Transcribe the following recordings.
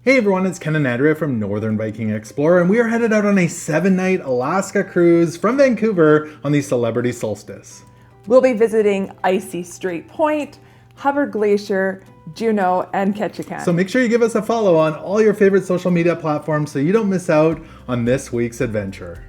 Hey everyone, it's Ken and Andrea from Northern Viking Explorer, and we are headed out on a 7-night Alaska cruise from Vancouver on the Celebrity Solstice. We'll be visiting Icy Strait Point, Hubbard Glacier, Juneau, and Ketchikan. So make sure you give us a follow on all your favorite social media platforms so you don't miss out on this week's adventure.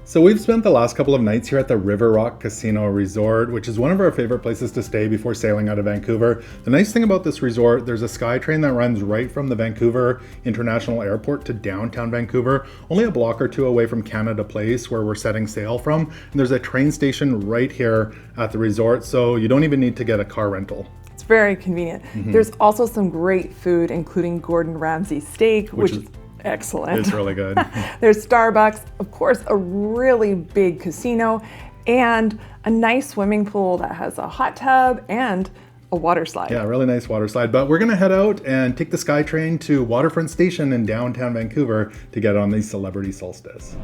So we've spent the last couple of nights here at the River Rock Casino Resort, which is one of our favorite places to stay before sailing out of Vancouver. The nice thing about this resort, there's a SkyTrain that runs right from the Vancouver International Airport to downtown Vancouver, only a block or two away from Canada Place where we're setting sail from. And there's a train station right here at the resort, so you don't even need to get a car rental. It's very convenient. There's also some great food, including Gordon Ramsay's steak, which is excellent. It's really good. There's Starbucks, of course, a really big casino, and a nice swimming pool that has a hot tub and a water slide. Yeah, really nice water slide. But we're gonna head out and take the SkyTrain to Waterfront Station in downtown Vancouver to get on the Celebrity Solstice.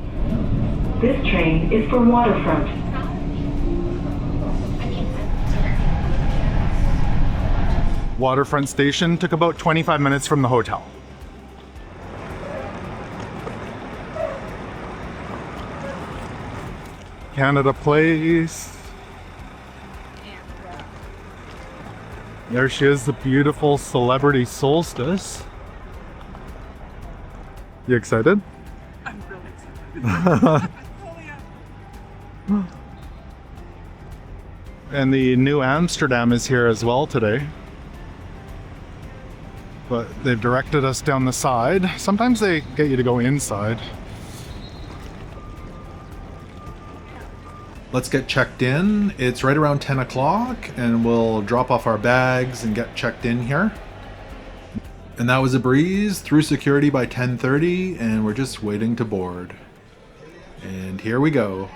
This train is for Waterfront. Waterfront Station took about 25 minutes from the hotel. Canada Place. There she is, the beautiful Celebrity Solstice. You excited? I'm really excited. And the New Amsterdam is here as well today. But they've directed us down the side. Sometimes they get you to go inside. Let's get checked in. It's right around 10 o'clock and we'll drop off our bags and get checked in here. And that was a breeze, through security by 10:30 and we're just waiting to board. And here we go.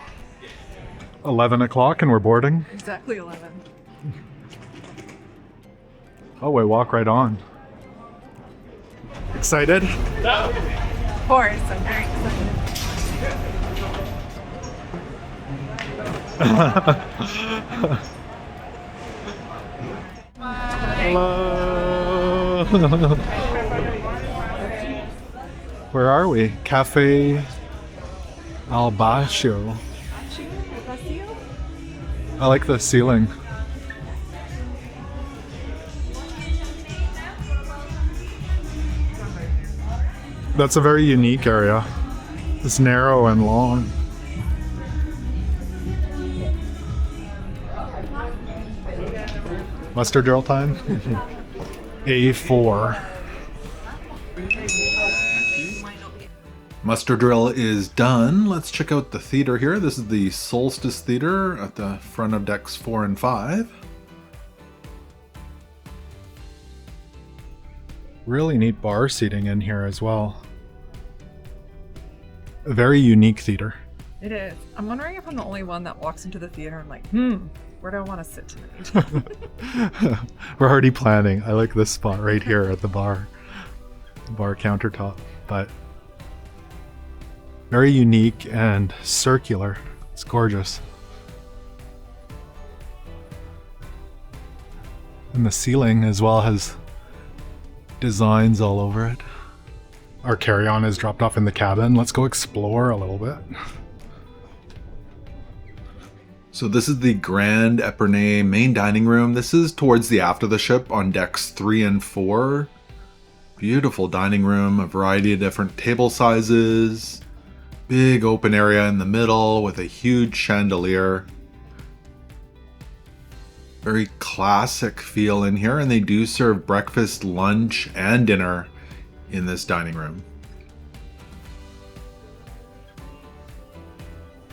11 o'clock and we're boarding. Exactly 11. Oh, we walk right on. Excited? Of course, I'm very excited. Hello. Where are we? Cafe Albascio. I like the ceiling. That's a very unique area. It's narrow and long. Muster drill time? A4. Muster drill is done. Let's check out the theater here. This is the Solstice Theater at the front of decks 4 and 5. Really neat bar seating in here as well. A very unique theater. It is. I'm wondering if I'm the only one that walks into the theater and like, where do I want to sit tonight? We're already planning. I like this spot right here at the bar countertop, but very unique and circular. It's gorgeous. And the ceiling as well has designs all over it. Our carry-on is dropped off in the cabin. Let's go explore a little bit. So this is the Grand Epernay main dining room. This is towards the aft of the ship on decks 3 and 4. Beautiful dining room, a variety of different table sizes. Big open area in the middle with a huge chandelier. Very classic feel in here, and they do serve breakfast, lunch, and dinner in this dining room.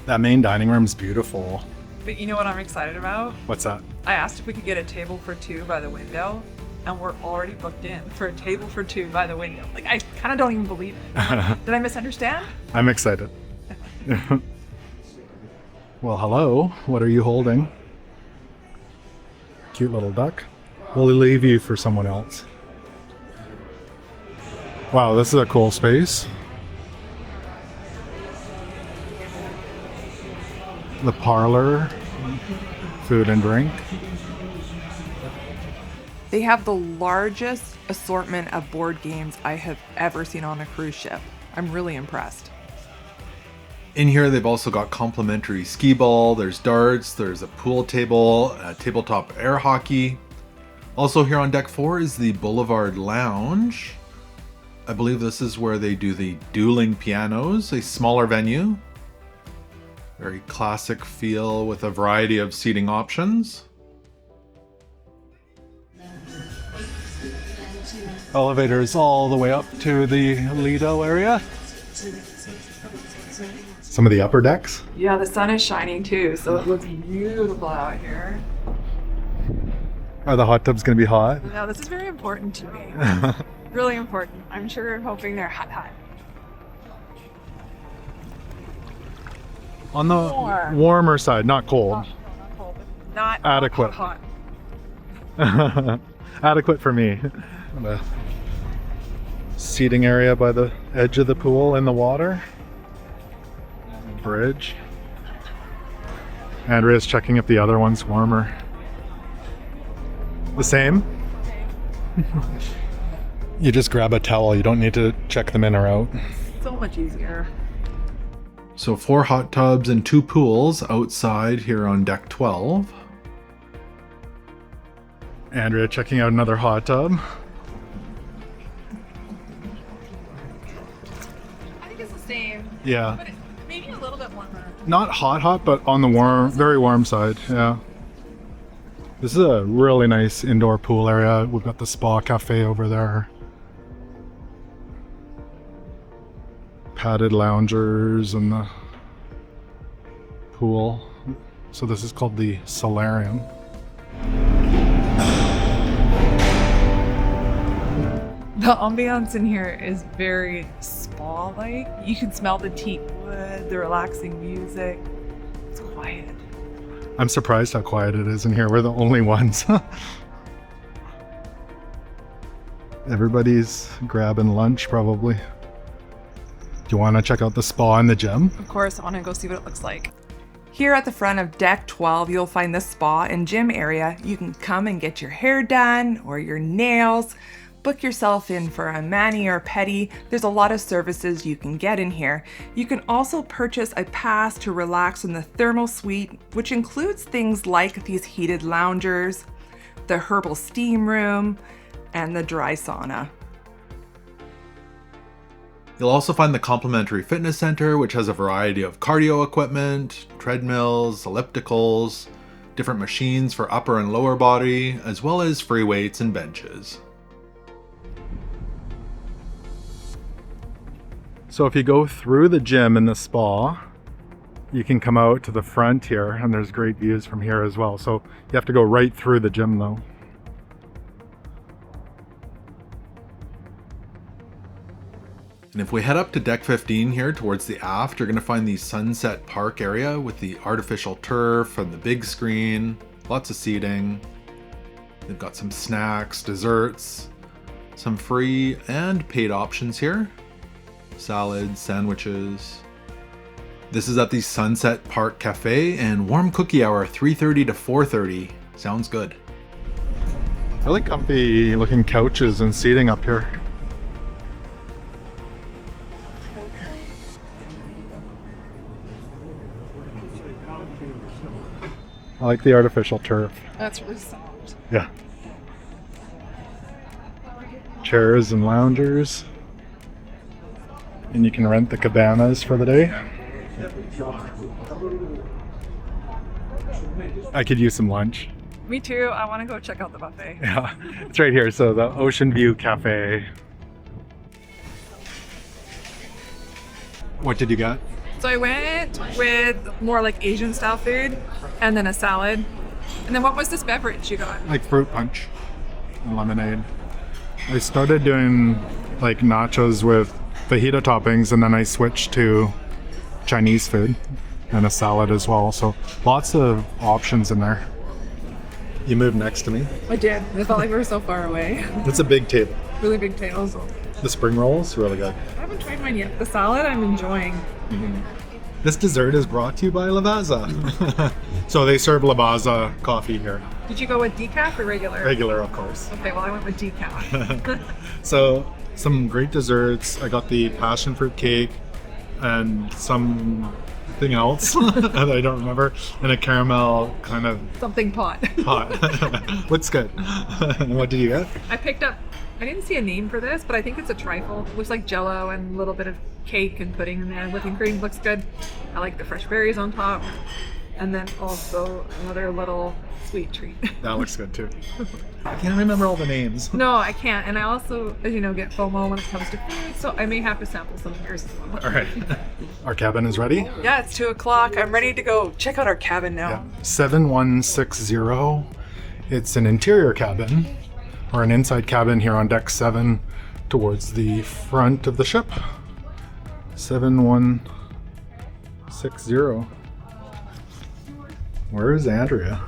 That main dining room is beautiful. But you know what I'm excited about? What's that? I asked if we could get a table for 2 by the window, and we're already booked in for a table for 2 by the window. Like, I kind of don't even believe it. Did I misunderstand? I'm excited. Well, hello. What are you holding? Cute little duck. We'll leave you for someone else. Wow, this is a cool space. The parlor, food and drink. They have the largest assortment of board games I have ever seen on a cruise ship. I'm really impressed. In here, they've also got complimentary skee ball, there's darts, there's a pool table, a tabletop air hockey. Also here on deck 4 is the Boulevard Lounge. I believe this is where they do the dueling pianos, a smaller venue. Very classic feel with a variety of seating options. Elevators all the way up to the Lido area. Some of the upper decks. Yeah, the sun is shining too, so it looks beautiful out here. Are the hot tubs going to be hot? No, this is very important to me. Really important. I'm sure hoping they're hot. On the warmer side, not cold. Not adequate. hot. Adequate for me. The seating area by the edge of the pool in the water. Bridge. Andrea's checking if the other one's warmer. The same? You just grab a towel, you don't need to check them in or out. So much easier. So 4 hot tubs and 2 pools outside here on deck 12. Andrea checking out another hot tub. I think it's the same. Yeah. But maybe a little bit warmer. Not hot, but on the warm, very warm side, yeah. This is a really nice indoor pool area. We've got the spa cafe over there. Padded loungers and the pool. So this is called the solarium. The ambiance in here is very spa-like. You can smell the teak wood, the relaxing music. It's quiet. I'm surprised how quiet it is in here. We're the only ones. Everybody's grabbing lunch probably. Do you want to check out the spa and the gym? Of course, I want to go see what it looks like. Here at the front of deck 12, you'll find the spa and gym area. You can come and get your hair done or your nails. Book yourself in for a mani or pedi. There's a lot of services you can get in here. You can also purchase a pass to relax in the thermal suite, which includes things like these heated loungers, the herbal steam room, and the dry sauna. You'll also find the complimentary fitness center, which has a variety of cardio equipment, treadmills, ellipticals, different machines for upper and lower body, as well as free weights and benches. So if you go through the gym and the spa, you can come out to the front here, and there's great views from here as well. So you have to go right through the gym though. And if we head up to deck 15 here towards the aft, you're going to find the Sunset Park area with the artificial turf and the big screen, lots of seating. They've got some snacks, desserts, some free and paid options here. Salads, sandwiches. This is at the Sunset Park Cafe and warm cookie hour 3:30 to 4:30. Sounds good. Really comfy looking couches and seating up here. I like the artificial turf. That's really soft. Yeah. Chairs and loungers. And you can rent the cabanas for the day. I could use some lunch. Me too. I want to go check out the buffet. Yeah, it's right here. So the Oceanview Café. What did you get? So I went with more like Asian style food and then a salad. And then what was this beverage you got? Like fruit punch and lemonade. I started doing like nachos with fajita toppings, and then I switched to Chinese food and a salad as well. So lots of options in there. You moved next to me. I did. I felt like we were so far away. It's a big table. Really big tables. The spring rolls, really good. I haven't tried mine yet. The salad I'm enjoying. This dessert is brought to you by Lavazza. So they serve Lavazza coffee here. Did you go with decaf or regular? Regular, of course. Okay, well I went with decaf. So some great desserts. I got the passion fruit cake and something else that I don't remember, and a caramel kind of Something pot. pot. Looks good. What did you get? I picked up, I didn't see a name for this, but I think it's a trifle. It looks like jello and a little bit of cake and pudding in there. Whipping cream looks good. I like the fresh berries on top. And then also another little sweet treat. That looks good too. I can't remember all the names. No, I can't. And I also, as you know, get FOMO when it comes to food, so I may have to sample some of yours as well. All right. Our cabin is ready. Yeah, it's 2 o'clock. I'm ready to go check out our cabin now. Yeah. 7160. It's an interior cabin, or an inside cabin here on deck 7 towards the front of the ship. 7160. Where is Andrea?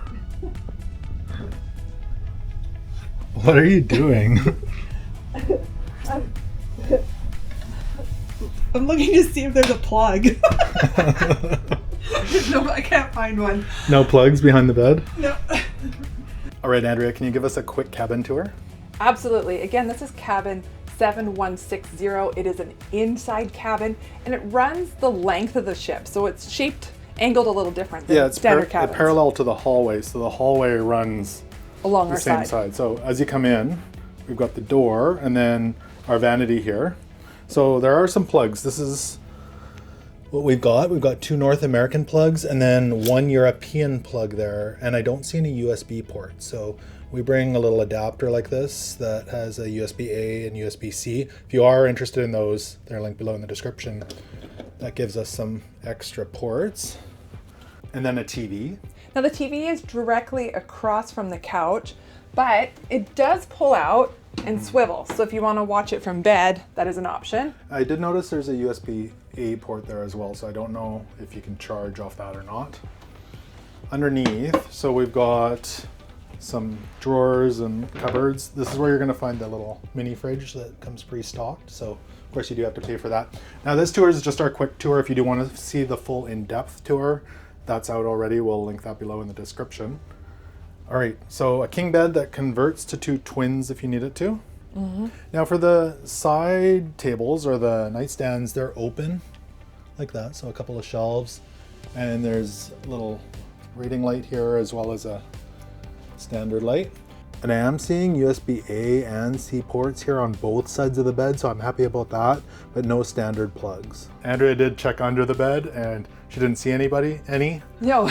What are you doing? I'm looking to see if there's a plug. No, I can't find one. No plugs behind the bed? No. All right, Andrea, can you give us a quick cabin tour? Absolutely. Again, this is cabin 7160. It is an inside cabin and it runs the length of the ship. So it's angled a little different than It's standard cabins. parallel to the hallway. So the hallway runs along the our same side. So as you come in, we've got the door and then our vanity here. So there are some plugs. This is what we've got. We've got 2 North American plugs and then 1 European plug there. And I don't see any USB ports. So we bring a little adapter like this that has a USB-A and USB-C. If you are interested in those, they're linked below in the description. That gives us some extra ports. And then a TV. Now the TV is directly across from the couch, but it does pull out and swivel. So if you want to watch it from bed, that is an option. I did notice there's a USB-A port there as well, so I don't know if you can charge off that or not. Underneath, so we've got some drawers and cupboards. This is where you're going to find the little mini fridge that comes pre-stocked. So of course you do have to pay for that. Now this tour is just our quick tour. If you do want to see the full in-depth tour, that's out already. We'll link that below in the description. All right, so a king bed that converts to 2 twins if you need it to. Mm-hmm. Now for the side tables or the nightstands, they're open like that. So a couple of shelves, and there's a little reading light here as well as a standard light. And I am seeing USB-A and C ports here on both sides of the bed, so I'm happy about that, but no standard plugs. Andrea did check under the bed and she didn't see any. No.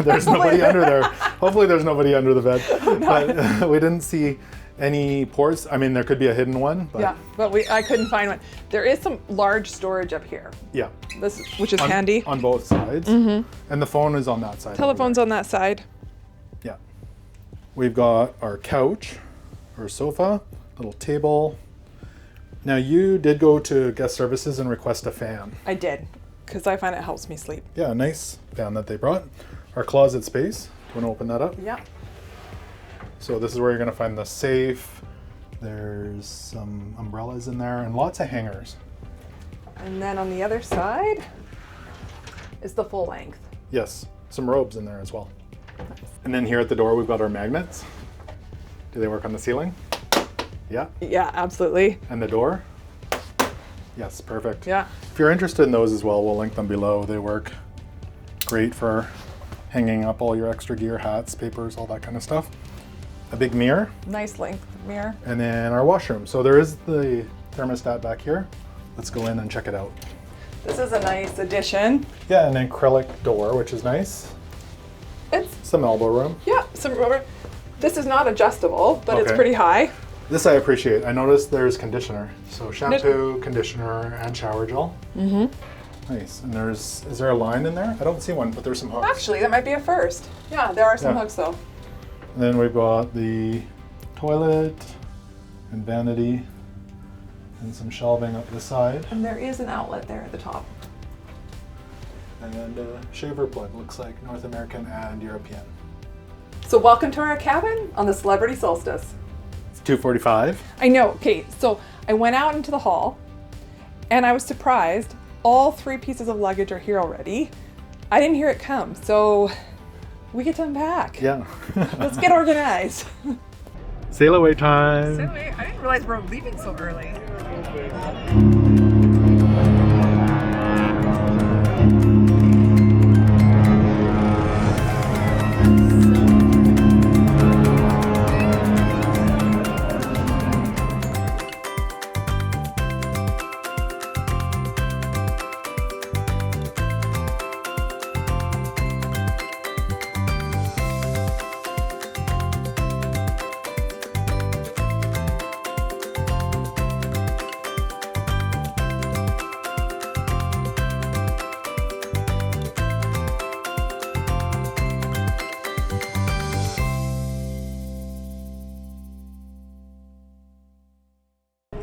There's nobody under there. Hopefully there's nobody under the bed. But we didn't see any ports. I mean, there could be a hidden one. But yeah, but I couldn't find one. There is some large storage up here. Yeah. Which is handy. On both sides. Mm-hmm. And the phone is on that side. Telephone's on that side. Yeah. We've got our couch, our sofa, little table. Now you did go to guest services and request a fan. I did, because I find it helps me sleep. Yeah, a nice fan that they brought. Our closet space. Do you want to open that up? Yeah. So this is where you're going to find the safe. There's some umbrellas in there and lots of hangers. And then on the other side is the full length. Yes, some robes in there as well. And then here at the door, we've got our magnets. Do they work on the ceiling? Yeah. Yeah, absolutely. And the door? Yes, perfect. Yeah. If you're interested in those as well, we'll link them below. They work great for hanging up all your extra gear, hats, papers, all that kind of stuff. A big mirror. Nice length mirror. And then our washroom. So there is the thermostat back here. Let's go in and check it out. This is a nice addition. Yeah, an acrylic door, which is nice. It's some elbow room. Yeah, some rubber. This is not adjustable, but it's Okay. pretty high. This I appreciate. I noticed there's conditioner. So shampoo, conditioner, and shower gel. Mm-hmm. Nice. And is there a line in there? I don't see one, but there's some hooks. Actually, that might be a first. Yeah, there are some hooks though. And then we've got the toilet and vanity and some shelving up the side. And there is an outlet there at the top. And a shaver plug, looks like North American and European. So welcome to our cabin on the Celebrity Solstice. It's 2:45. I know. Okay, so I went out into the hall and I was surprised. All 3 pieces of luggage are here already. I didn't hear it come. So we get to unpack. Yeah. Let's get organized. Sail away time. So wait, I didn't realize we're leaving so early.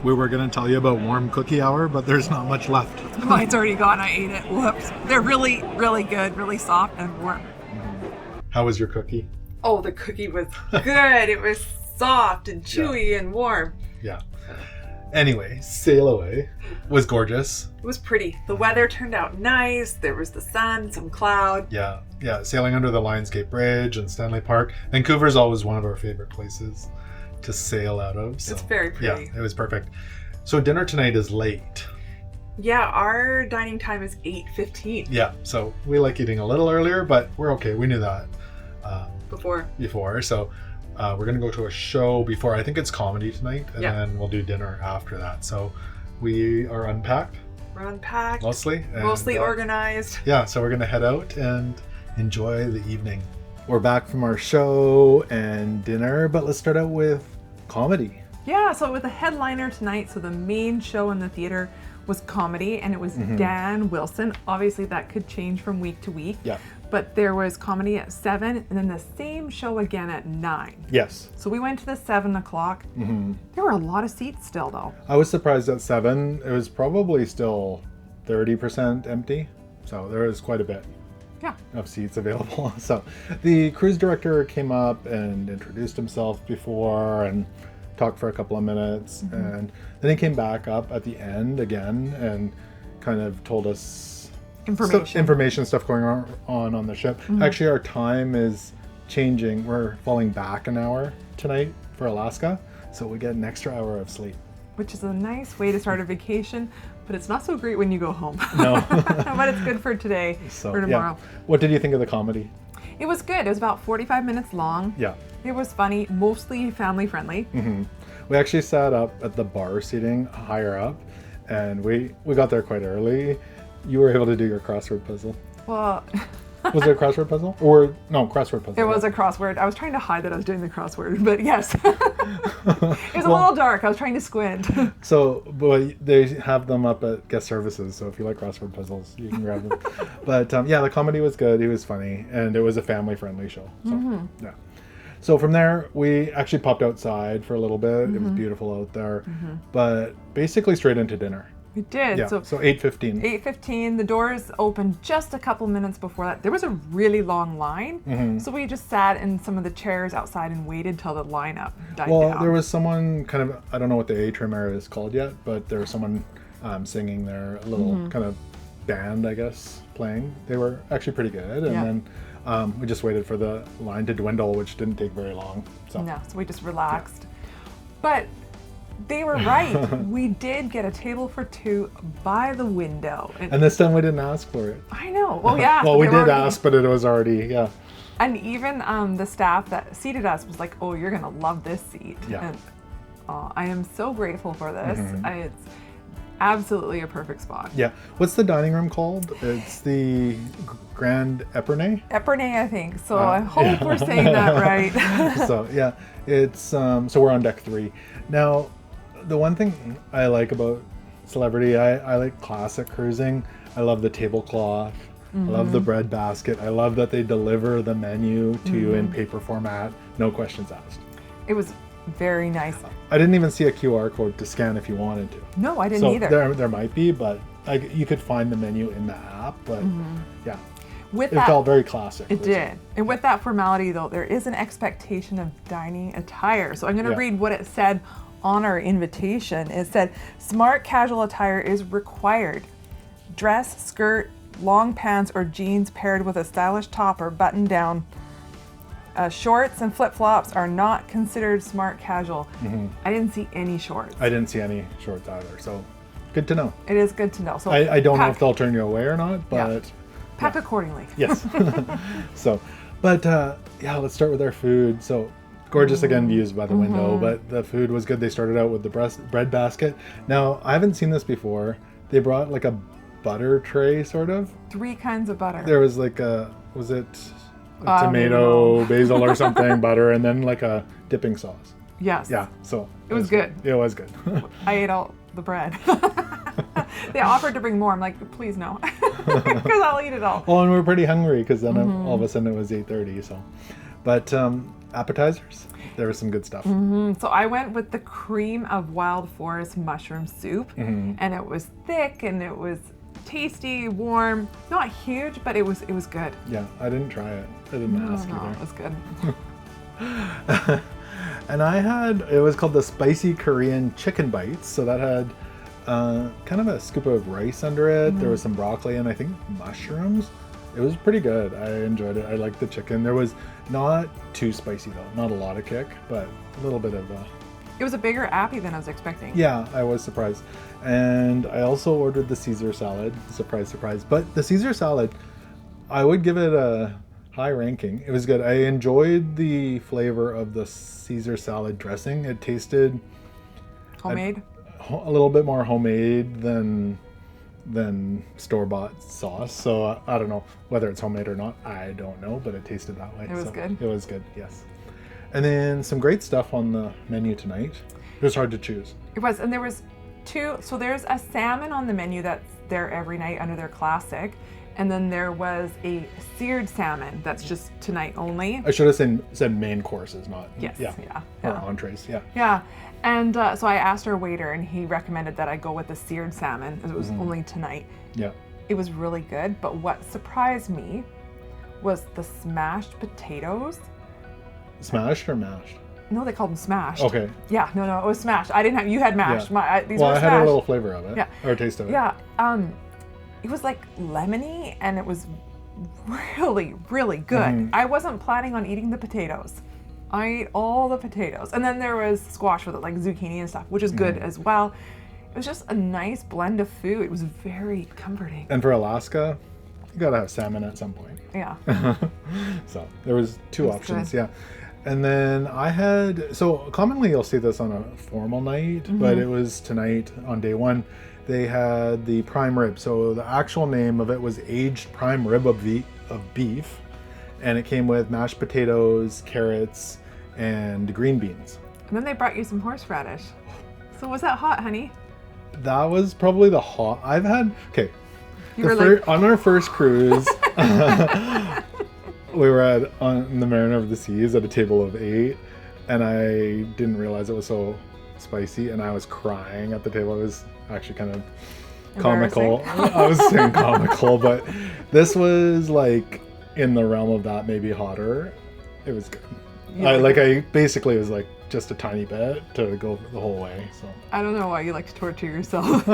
We were going to tell you about warm cookie hour, but there's not much left. Mine's already gone. I ate it. Whoops. They're really, really good, really soft and warm. How was your cookie? Oh, the cookie was good. It was soft and chewy and warm. Yeah. Anyway, Sail Away was gorgeous. It was pretty. The weather turned out nice. There was the sun, some cloud. Yeah. Sailing under the Lionsgate Bridge and Stanley Park. Vancouver's always one of our favorite places to sail out of. So, it's very pretty. Yeah, it was perfect. So dinner tonight is late. Yeah, our dining time is 8:15. Yeah, so we like eating a little earlier, but we're okay. We knew that Before. So we're going to go to a show before. I think it's comedy tonight, and Yeah. then we'll do dinner after that. So we are unpacked. We're unpacked. Mostly. And, Mostly organized. Yeah, so we're going to head out and enjoy the evening. We're back from our show and dinner, but let's start out with comedy. Yeah, so with the headliner tonight, so the main show in the theater was comedy, and it was Dan Wilson. Obviously, that could change from week to week. Yeah. But there was comedy at 7, and then the same show again at 9. Yes. So we went to the 7 o'clock. There were a lot of seats still, though. I was surprised at 7. It was probably still 30% empty. So there was quite a bit of seats available. So the cruise director came up and introduced himself before and talked for a couple of minutes. And then he came back up at the end again and kind of told us information stuff going on the ship. Actually, our time is changing. We're falling back an hour tonight for Alaska. So we get an extra hour of sleep. Which is a nice way to start a vacation, but it's not so great when you go home. No. But it's good for today, for tomorrow. Yeah. What did you think of the comedy? It was good. It was about 45 minutes long. Yeah. It was funny, mostly family friendly. We actually sat up at the bar seating higher up, and we got there quite early. You were able to do your crossword puzzle. Well, Was it a crossword puzzle? Or no, crossword puzzle. it was a crossword. I was trying to hide that I was doing the crossword, but yes. It was a little dark. I was trying to squint. So, but they have them up at guest services, so if you like crossword puzzles, you can grab them. But yeah, the comedy was good. It was funny, and it was a family-friendly show. So, yeah. So from there, we actually popped outside for a little bit. It was beautiful out there, but basically straight into dinner. We did. Yeah, so 8:15. 8:15. The doors opened just a couple minutes before that. There was a really long line, so we just sat in some of the chairs outside and waited till the lineup died down. Well, there was someone kind of, I don't know what the atrium area is called yet, but there was someone singing there, a little kind of band, I guess, playing. They were actually pretty good, and then we just waited for the line to dwindle, which didn't take very long. So. No, so we just relaxed. But they were right. We did get a table for two by the window. And this time we didn't ask for it. I know. Well, yeah. Well, we did ask, but it was already, And even the staff that seated us was like, "Oh, you're gonna love this seat." Yeah. And I am so grateful for this. It's absolutely a perfect spot. Yeah. What's the dining room called? It's the Grand Epernay? Epernay, I think. So I hope we're saying that right. So yeah, it's so we're on deck 3 now. The one thing I like about Celebrity, I like classic cruising. I love the tablecloth. I love the bread basket. I love that they deliver the menu to you in paper format, no questions asked. It was very nice. I didn't even see a QR code to scan if you wanted to. No, I didn't either. There might be, but you could find the menu in the app. But yeah, With it that, felt very classic. It did. And with that formality, though, there is an expectation of dining attire. So I'm going to read what it said on our invitation. It said, smart casual attire is required. Dress, skirt, long pants, or jeans paired with a stylish top or button down Shorts and flip-flops are not considered smart casual. I didn't see any shorts. I didn't see any shorts either, so good to know. It is good to know. So I don't know if they'll turn you away or not, but pack accordingly. yes. So, but yeah, let's start with our food. So gorgeous again views by the window, but the food was good. They started out with the bread basket. Now I haven't seen this before. They brought like a butter tray, sort of. 3 kinds of butter. There was like was it a tomato, basil or something, butter, and then like a dipping sauce. Yes. Yeah, so it was good. It was good. I ate all the bread. They offered to bring more. I'm like, please no, because I'll eat it all. Well, and we were pretty hungry because then all of a sudden it was 8:30. So, but appetizers, there was some good stuff. So I went with the cream of wild forest mushroom soup, and it was thick and it was tasty, warm, not huge, but it was good. Yeah, I didn't try it. I didn't ask either. It was good. And it was called the spicy Korean chicken bites. So that had kind of a scoop of rice under it. There was some broccoli and I think mushrooms. It was pretty good. I enjoyed it. I liked the chicken. There was not too spicy though. Not a lot of kick, but a little bit of It was a bigger appy than I was expecting. Yeah, I was surprised. And I also ordered the Caesar salad. Surprise, surprise. But the Caesar salad, I would give it a high ranking. It was good. I enjoyed the flavor of the Caesar salad dressing. It tasted homemade. A little bit more homemade than store-bought sauce. So I don't know whether it's homemade or not. I don't know, but it tasted that way. It was good. It was good, yes. And then some great stuff on the menu tonight. It was hard to choose. It was, and there was 2. So there's a salmon on the menu that's there every night under their classic. And then there was a seared salmon that's just tonight only. I should have said main courses, not or yeah. entrees. Yeah. Yeah, and so I asked our waiter, and he recommended that I go with the seared salmon, as it was only tonight. Yeah. It was really good, but what surprised me was the smashed potatoes. Smashed or mashed? No, they called them smashed. Okay. Yeah, no, it was smashed. I didn't have. You had mashed. Yeah. These were I smashed. had a little flavor of it. Yeah. Or taste of it. Yeah. It was like lemony, and it was really, really good. I wasn't planning on eating the potatoes. I ate all the potatoes. And then there was squash with it, like zucchini and stuff, which is good as well. It was just a nice blend of food. It was very comforting. And for Alaska, you gotta have salmon at some point. Yeah. So there was 2 options. Good. Yeah. And then so commonly you'll see this on a formal night, but it was tonight on day 1. They had the prime rib. So the actual name of it was aged prime rib of beef. And it came with mashed potatoes, carrots, and green beans. And then they brought you some horseradish. So was that hot, honey? That was probably the hot I've had. Okay. On our first cruise, we were on the Mariner of the Seas at a table of 8, and I didn't realize it was so spicy, and I was crying at the table. It was actually kind of comical. I was saying comical, but this was like in the realm of that, maybe hotter. It was good. Yeah. I basically was like just a tiny bit to go the whole way. So I don't know why you like to torture yourself.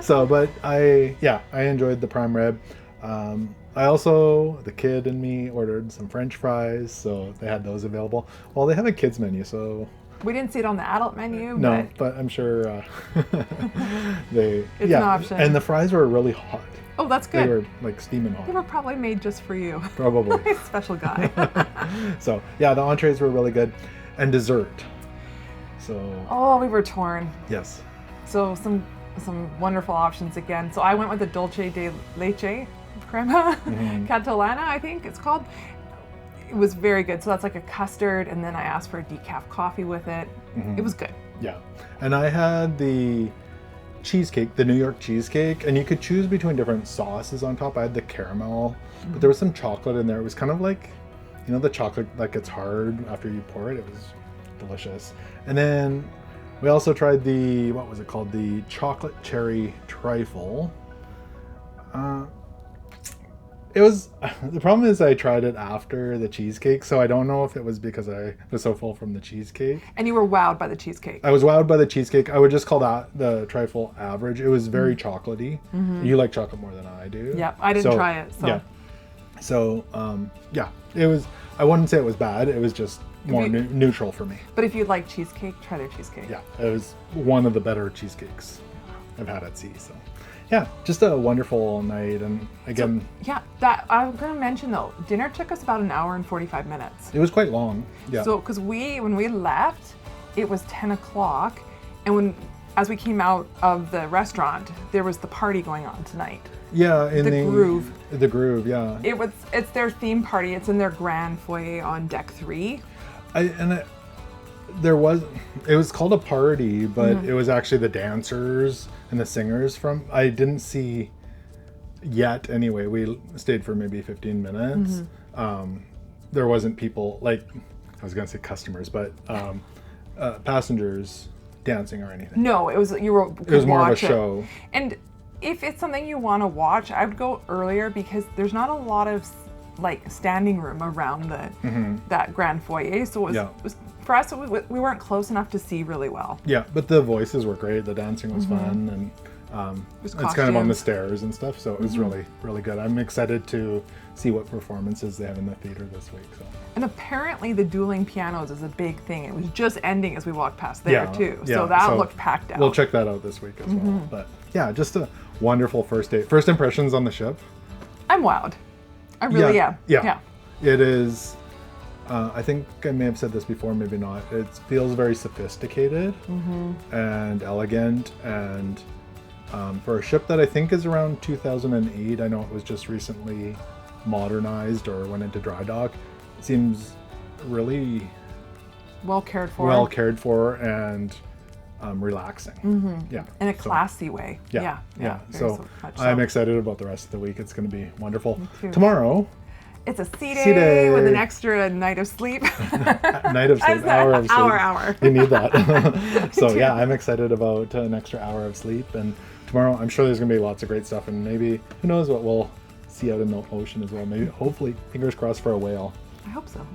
So, but I enjoyed the prime rib. I also, the kid and me ordered some French fries, so they had those available. Well, they have a kids menu, so we didn't see it on the adult menu. No, but I'm sure it's an option. And the fries were really hot. Oh, that's good. They were like steaming hot. They were probably made just for you. Probably. Special guy. So yeah, the entrees were really good, and dessert. So. Oh, we were torn. Yes. So some wonderful options again. So I went with the dulce de leche crema catalana, I think it's called. It was very good. So that's like a custard, and then I asked for a decaf coffee with it. It was good. Yeah, and I had the cheesecake, the New York cheesecake, and you could choose between different sauces on top. I had the caramel, but there was some chocolate in there. It was kind of like, the chocolate that gets hard after you pour it. It was delicious. And then we also tried the, what was it called? The chocolate cherry trifle. The problem is I tried it after the cheesecake, so I don't know if it was because I was so full from the cheesecake. And you were wowed by the cheesecake. I was wowed by the cheesecake. I would just call that the trifle average. It was very chocolatey. You like chocolate more than I do. Yep, I didn't try it. So. Yeah. So yeah, it was. I wouldn't say it was bad. It was just more neutral for me. But if you like cheesecake, try their cheesecake. Yeah, it was one of the better cheesecakes I've had at sea. So yeah, just a wonderful night. And again, yeah, that I was going to mention though, dinner took us about an hour and 45 minutes. it was quite long. Yeah. So because when we left, it was 10 o'clock, and as we came out of the restaurant, there was the party going on tonight. Yeah, in The Groove. The Groove, yeah. It's their theme party. It's in their Grand Foyer on deck 3. It was called a party, but it was actually the dancers and the singers from. I didn't see yet. Anyway, we stayed for maybe 15 minutes. There wasn't people like I was gonna say customers, but passengers dancing or anything. No, it was It was more of a show. And if it's something you want to watch, I would go earlier because there's not a lot of like standing room around that Grand Foyer. So it was for us, we weren't close enough to see really well. Yeah, but the voices were great. The dancing was fun, and it's kind of on the stairs and stuff. So it was really, really good. I'm excited to see what performances they have in the theater this week. So. And apparently the dueling pianos is a big thing. It was just ending as we walked past there too. Yeah, so that looked packed out. We'll check that out this week as well. But yeah, just a wonderful first date. First impressions on the ship? I'm wowed. I really am. Yeah. It is, I think I may have said this before, maybe not. It feels very sophisticated and elegant, and for a ship that I think is around 2008, I know it was just recently modernized or went into dry dock, it seems really well cared for and relaxing. Yeah. in a classy way. Yeah. very So much I'm excited about the rest of the week. It's going to be wonderful. Me too. Tomorrow, it's a sea Sea day day. with an extra night of sleep. night of sleep, hour of sleep. Hour. You need that. So yeah, I'm excited about an extra hour of sleep. And tomorrow, I'm sure there's going to be lots of great stuff. And maybe, who knows what we'll see out in the ocean as well. Maybe, hopefully, fingers crossed for a whale. I hope so.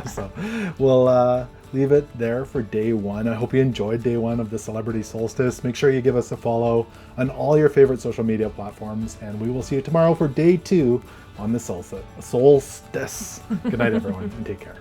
So we'll leave it there for day one. I hope you enjoyed day one of the Celebrity Solstice. Make sure you give us a follow on all your favorite social media platforms, and we will see you tomorrow for day two on the solstice. Good night, everyone, and take care.